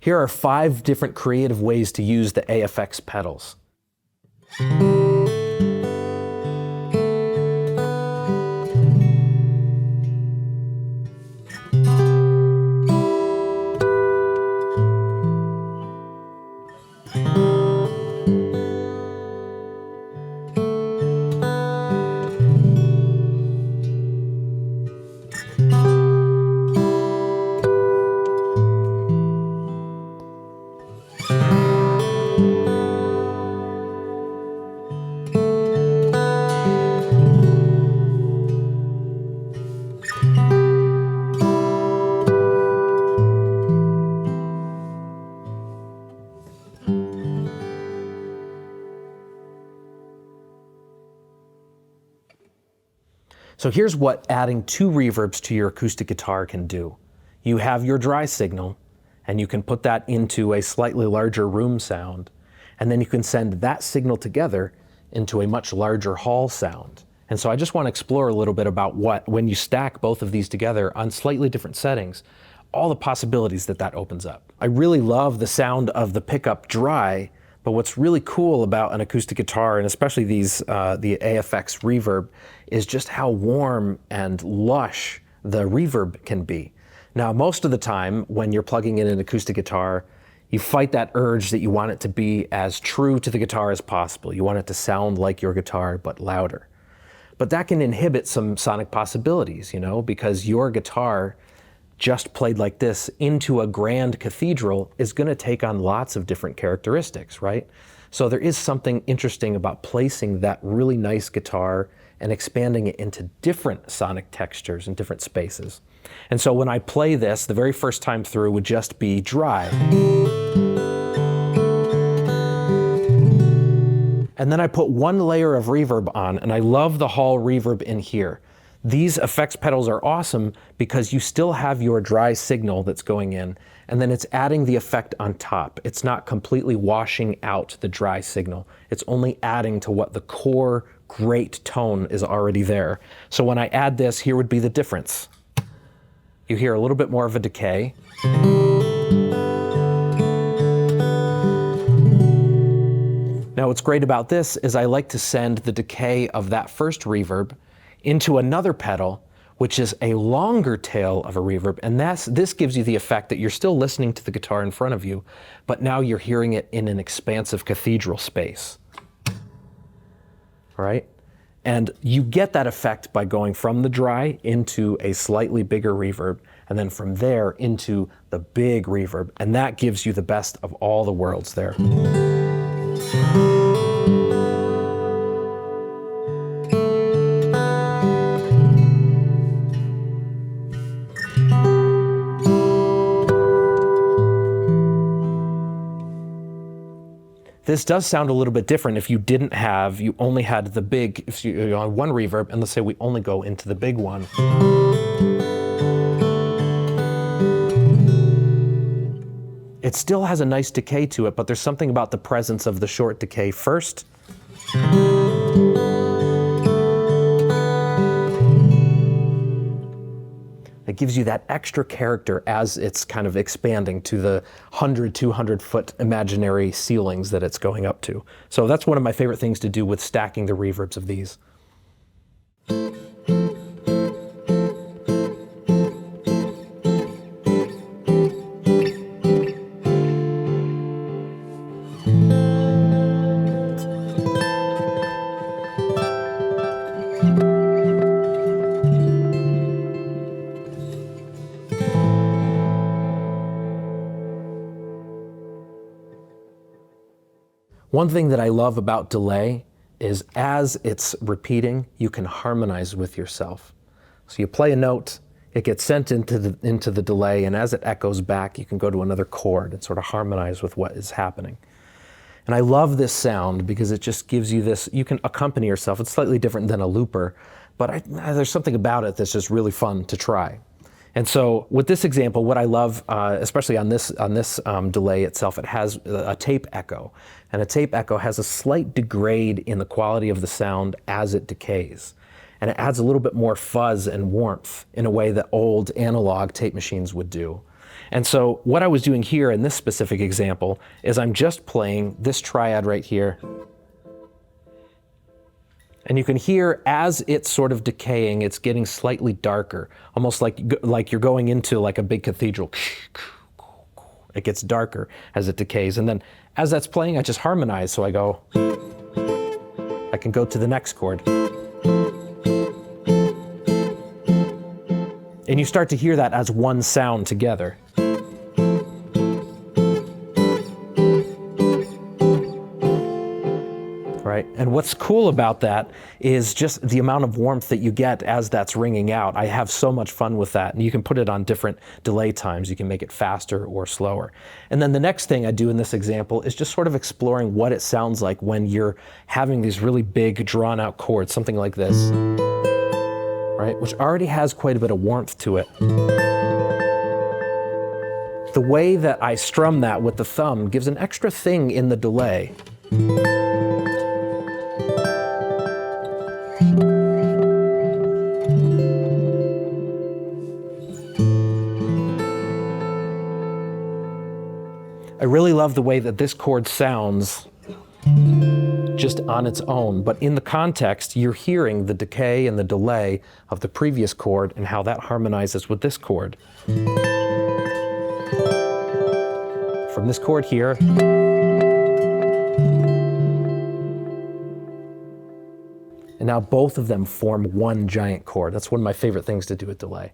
Here are 5 different creative ways to use the AFX pedals. So here's what adding 2 reverbs to your acoustic guitar can do. You have your dry signal, and you can put that into a slightly larger room sound, and then you can send that signal together into a much larger hall sound. And so I just want to explore a little bit about when you stack both of these together on slightly different settings, all the possibilities that opens up. I really love the sound of the pickup dry, but what's really cool about an acoustic guitar, and especially the AFX reverb, is just how warm and lush the reverb can be. Now, most of the time when you're plugging in an acoustic guitar, you fight that urge that you want it to be as true to the guitar as possible. You want it to sound like your guitar, but louder. But that can inhibit some sonic possibilities, because your guitar just played like this into a grand cathedral is going to take on lots of different characteristics, right? So there is something interesting about placing that really nice guitar and expanding it into different sonic textures and different spaces. And so when I play this, the very first time through would just be dry. And then I put 1 layer of reverb on, and I love the hall reverb in here. These effects pedals are awesome because you still have your dry signal that's going in, and then it's adding the effect on top. It's not completely washing out the dry signal. It's only adding to what the core great tone is already there. So when I add this, here would be the difference. You hear a little bit more of a decay. Now what's great about this is I like to send the decay of that first reverb into another pedal, which is a longer tail of a reverb, and this gives you the effect that you're still listening to the guitar in front of you, but now you're hearing it in an expansive cathedral space. All right? And you get that effect by going from the dry into a slightly bigger reverb, and then from there into the big reverb, and that gives you the best of all the worlds there. This does sound a little bit different if you only had the big, if you on 1 reverb, and let's say we only go into the big one. It still has a nice decay to it, but there's something about the presence of the short decay first. It gives you that extra character as it's kind of expanding to the 100, 200 foot imaginary ceilings that it's going up to. So that's one of my favorite things to do with stacking the reverbs of these. One thing that I love about delay is as it's repeating, you can harmonize with yourself. So you play a note, it gets sent into the delay, and as it echoes back, you can go to another chord and sort of harmonize with what is happening. And I love this sound because it just gives you this, you can accompany yourself. It's slightly different than a looper, but there's something about it that's just really fun to try. And so with this example, what I love, especially on this delay itself, it has a tape echo. And a tape echo has a slight degrade in the quality of the sound as it decays. And it adds a little bit more fuzz and warmth in a way that old analog tape machines would do. And so what I was doing here in this specific example is I'm just playing this triad right here. And you can hear as it's sort of decaying, it's getting slightly darker, almost like you're going into like a big cathedral. It gets darker as it decays. And then as that's playing, I just harmonize. So I can go to the next chord. And you start to hear that as one sound together. Right? And what's cool about that is just the amount of warmth that you get as that's ringing out. I have so much fun with that. And you can put it on different delay times. You can make it faster or slower. And then the next thing I do in this example is just sort of exploring what it sounds like when you're having these really big drawn out chords, something like this, right? Which already has quite a bit of warmth to it. The way that I strum that with the thumb gives an extra thing in the delay. I really love the way that this chord sounds just on its own, but in the context, you're hearing the decay and the delay of the previous chord and how that harmonizes with this chord. From this chord here, and now both of them form one giant chord. That's one of my favorite things to do with delay.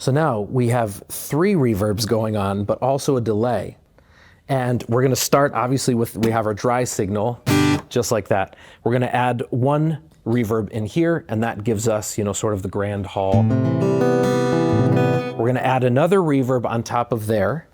So now we have 3 reverbs going on, but also a delay. And we're going to start obviously with, we have our dry signal, just like that. We're going to add 1 reverb in here, and that gives us, you know, sort of the grand hall. We're going to add another reverb on top of there.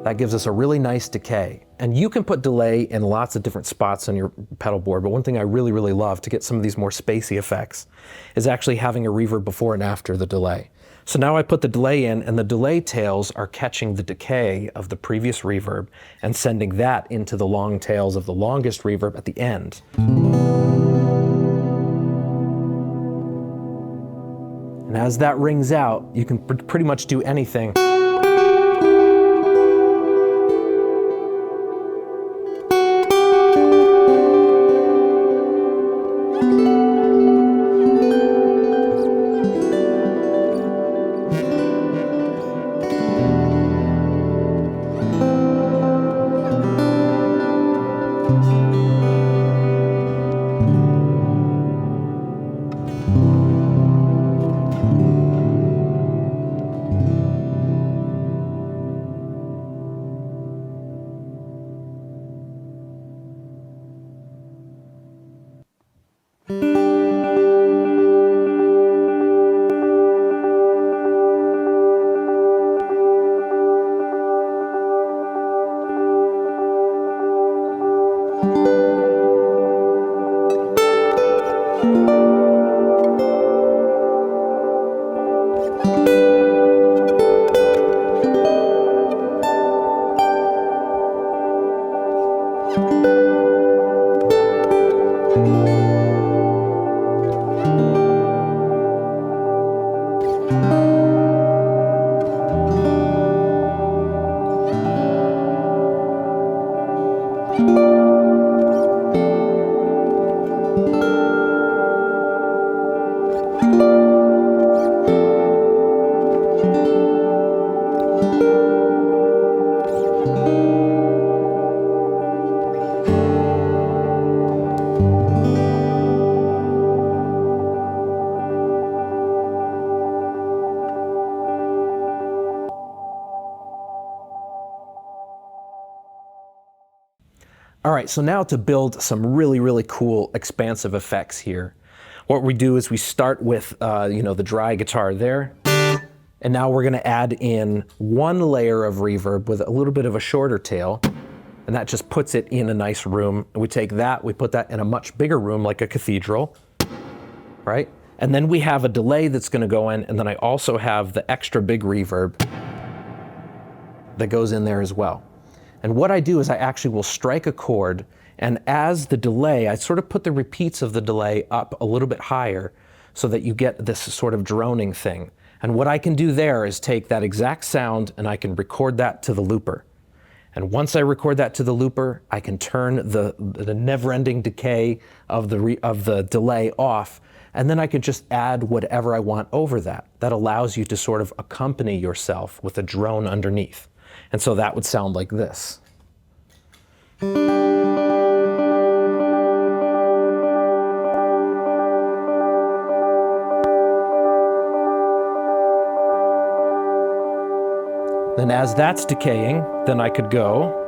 That gives us a really nice decay. And you can put delay in lots of different spots on your pedal board, but one thing I really, really love to get some of these more spacey effects is actually having a reverb before and after the delay. So now I put the delay in, and the delay tails are catching the decay of the previous reverb and sending that into the long tails of the longest reverb at the end. And as that rings out, you can pretty much do anything. All right, so now to build some really, really cool expansive effects here, what we do is we start with the dry guitar there, and now we're gonna add in one layer of reverb with a little bit of a shorter tail, and that just puts it in a nice room. We take that, we put that in a much bigger room like a cathedral, right? And then we have a delay that's gonna go in, and then I also have the extra big reverb that goes in there as well. And what I do is I actually will strike a chord, and as the delay, I sort of put the repeats of the delay up a little bit higher so that you get this sort of droning thing. And what I can do there is take that exact sound and I can record that to the looper. And once I record that to the looper, I can turn the never-ending decay of the delay off, and then I could just add whatever I want over that. That allows you to sort of accompany yourself with a drone underneath. And so that would sound like this. Then as that's decaying, then I could go.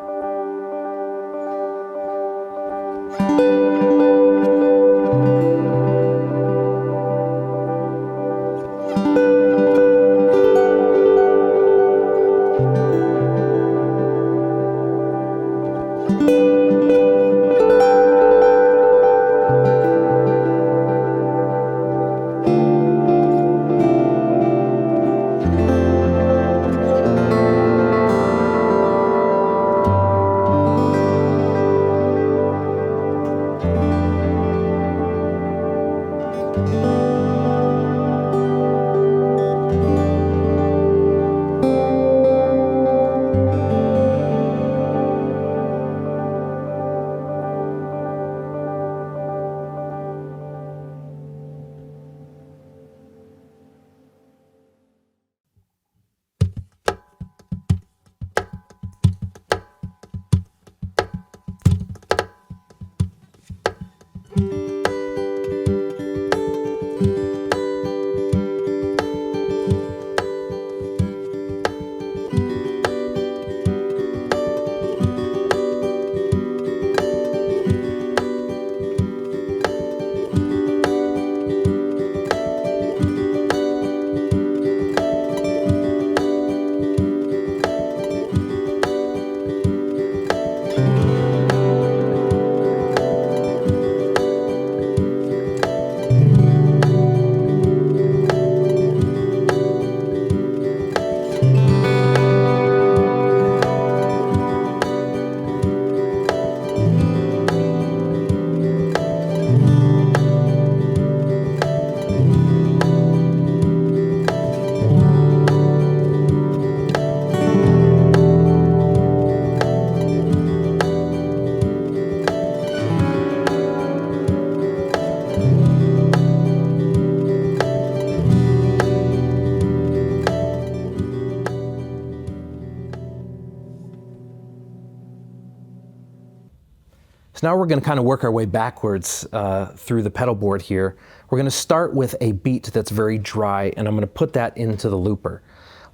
So now we're going to kind of work our way backwards through the pedal board here. We're going to start with a beat that's very dry, and I'm going to put that into the looper.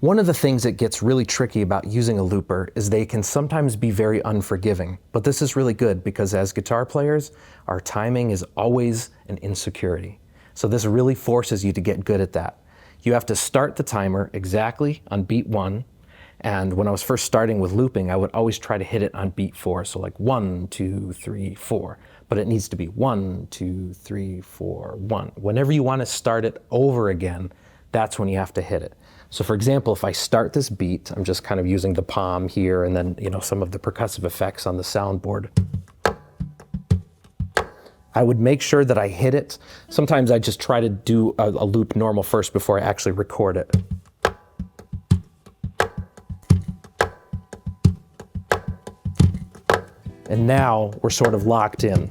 One of the things that gets really tricky about using a looper is they can sometimes be very unforgiving. But this is really good because as guitar players, our timing is always an insecurity. So this really forces you to get good at that. You have to start the timer exactly on beat 1. And when I was first starting with looping, I would always try to hit it on beat 4. So like 1, 2, 3, 4. But it needs to be 1, 2, 3, 4, 1. Whenever you want to start it over again, that's when you have to hit it. So for example, if I start this beat, I'm just kind of using the palm here and then some of the percussive effects on the soundboard. I would make sure that I hit it. Sometimes I just try to do a loop normal first before I actually record it. And now we're sort of locked in.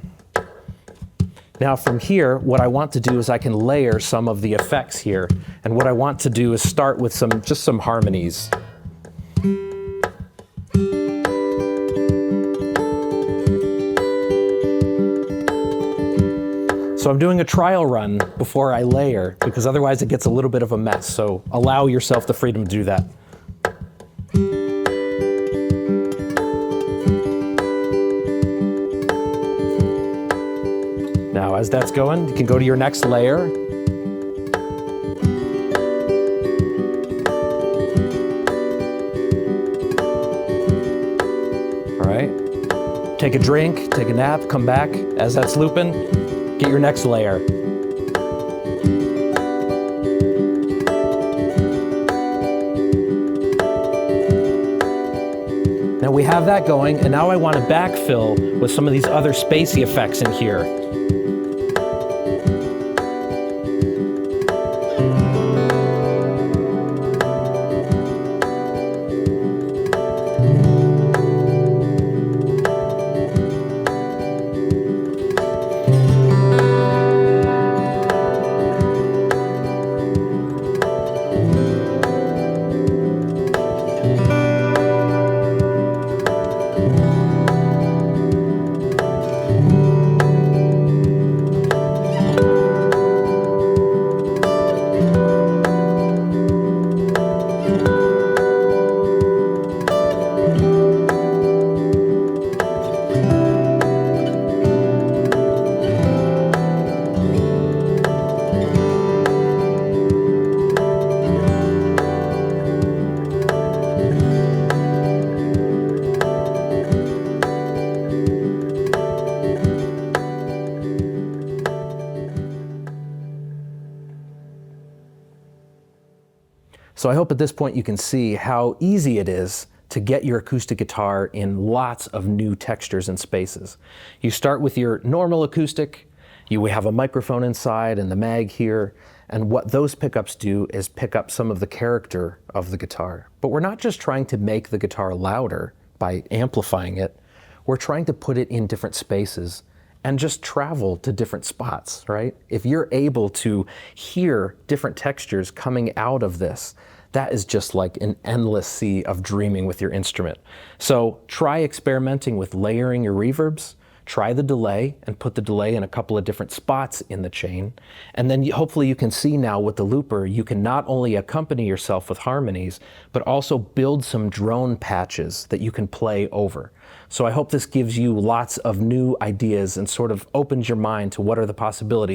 Now from here, what I want to do is I can layer some of the effects here. And what I want to do is start with just some harmonies. So I'm doing a trial run before I layer, because otherwise it gets a little bit of a mess. So allow yourself the freedom to do that. Now, as that's going, you can go to your next layer. All right. Take a drink, take a nap, come back. As that's looping, get your next layer. Now we have that going, and now I want to backfill with some of these other spacey effects in here. So I hope at this point you can see how easy it is to get your acoustic guitar in lots of new textures and spaces. You start with your normal acoustic, you have a microphone inside and the mag here, and what those pickups do is pick up some of the character of the guitar. But we're not just trying to make the guitar louder by amplifying it, we're trying to put it in different spaces and just travel to different spots, right? If you're able to hear different textures coming out of this, that is just like an endless sea of dreaming with your instrument. So try experimenting with layering your reverbs, try the delay and put the delay in a couple of different spots in the chain. And then hopefully you can see now with the looper, you can not only accompany yourself with harmonies, but also build some drone patches that you can play over. So I hope this gives you lots of new ideas and sort of opens your mind to what are the possibilities